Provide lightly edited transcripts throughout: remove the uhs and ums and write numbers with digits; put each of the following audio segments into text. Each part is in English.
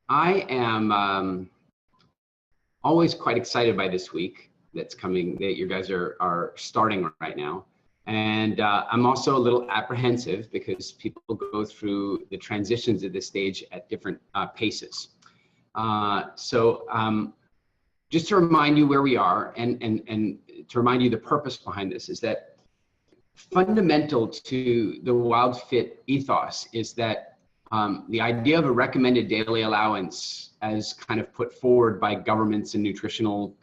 I am always quite excited by this week that's coming, that you guys are starting right now. And I'm also a little apprehensive because people go through the transitions at this stage at different paces. Just to remind you where we are and to remind you the purpose behind this is that fundamental to the Wild Fit ethos is that the idea of a recommended daily allowance, as kind of put forward by governments and nutritional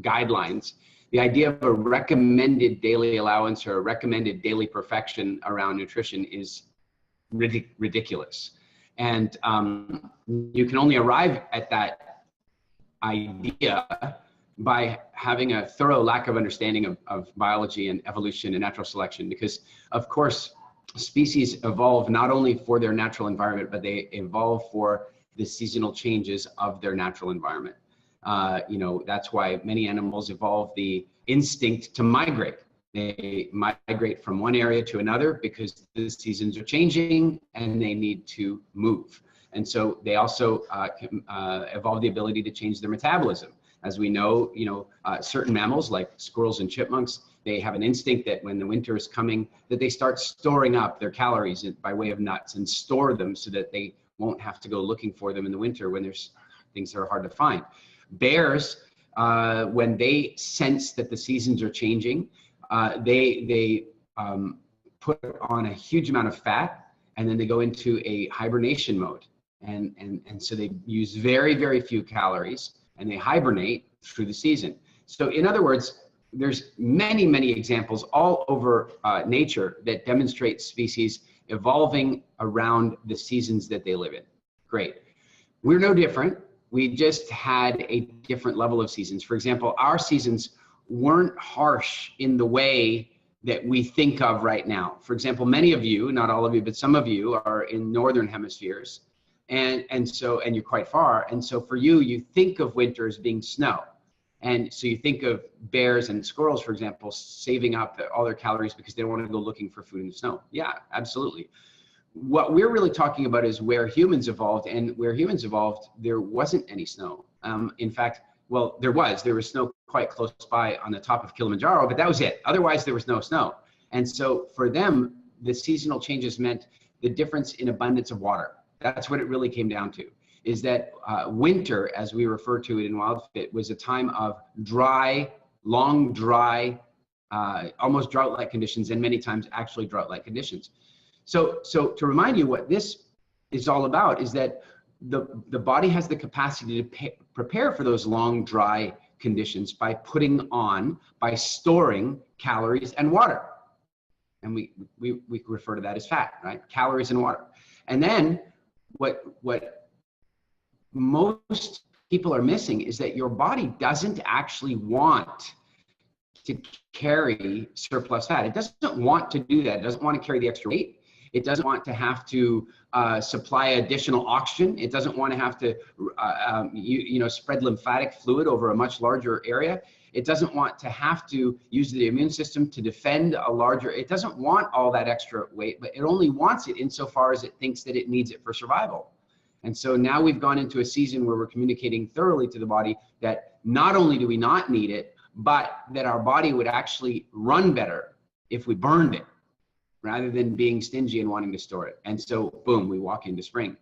guidelines, the idea of a recommended daily allowance or a recommended daily perfection around nutrition is ridiculous. And you can only arrive at that idea by having a thorough lack of understanding of biology and evolution and natural selection, because of course species evolve not only for their natural environment, but they evolve for the seasonal changes of their natural environment. That's why many animals evolve the instinct to migrate. They migrate from one area to another because the seasons are changing and they need to move. And so they also evolve the ability to change their metabolism. As we know, certain mammals like squirrels and chipmunks, they have an instinct that when the winter is coming, that they start storing up their calories by way of nuts and store them so that they won't have to go looking for them in the winter when there's things that are hard to find. Bears, when they sense that the seasons are changing, they put on a huge amount of fat, and then they go into a hibernation mode. And so they use very, very few calories, and they hibernate through the season. So in other words, there's many, many examples all over nature that demonstrate species evolving around the seasons that they live in. Great. We're no different. We just had a different level of seasons. For example, our seasons weren't harsh in the way that we think of right now. For example, many of you, not all of you, but some of you are in northern hemispheres. And you're quite far. And so for you, you think of winter as being snow. And so you think of bears and squirrels, for example, saving up all their calories because they don't want to go looking for food in the snow. Yeah, absolutely. What we're really talking about is where humans evolved, and where humans evolved, there wasn't any snow. In fact, well, there was snow quite close by on the top of Kilimanjaro, but that was it. Otherwise, there was no snow. And so for them, the seasonal changes meant the difference in abundance of water. That's what it really came down to, is that winter, as we refer to it in Wild Fit, was a time of dry, long, dry, almost drought-like conditions, and many times actually drought-like conditions. So to remind you what this is all about is that the body has the capacity to prepare for those long, dry conditions by storing calories and water. And we refer to that as fat, right? Calories and water. And then what most people are missing is that your body doesn't actually want to carry surplus fat. It doesn't want to do that. It doesn't want to carry the extra weight. It doesn't want to have to supply additional oxygen. It doesn't want to have to spread lymphatic fluid over a much larger area. It doesn't want to have to use the immune system to defend a larger. It doesn't want all that extra weight, but it only wants it insofar as it thinks that it needs it for survival. And so now we've gone into a season where we're communicating thoroughly to the body that not only do we not need it, but that our body would actually run better if we burned it, rather than being stingy and wanting to store it. And so, boom, we walk into spring.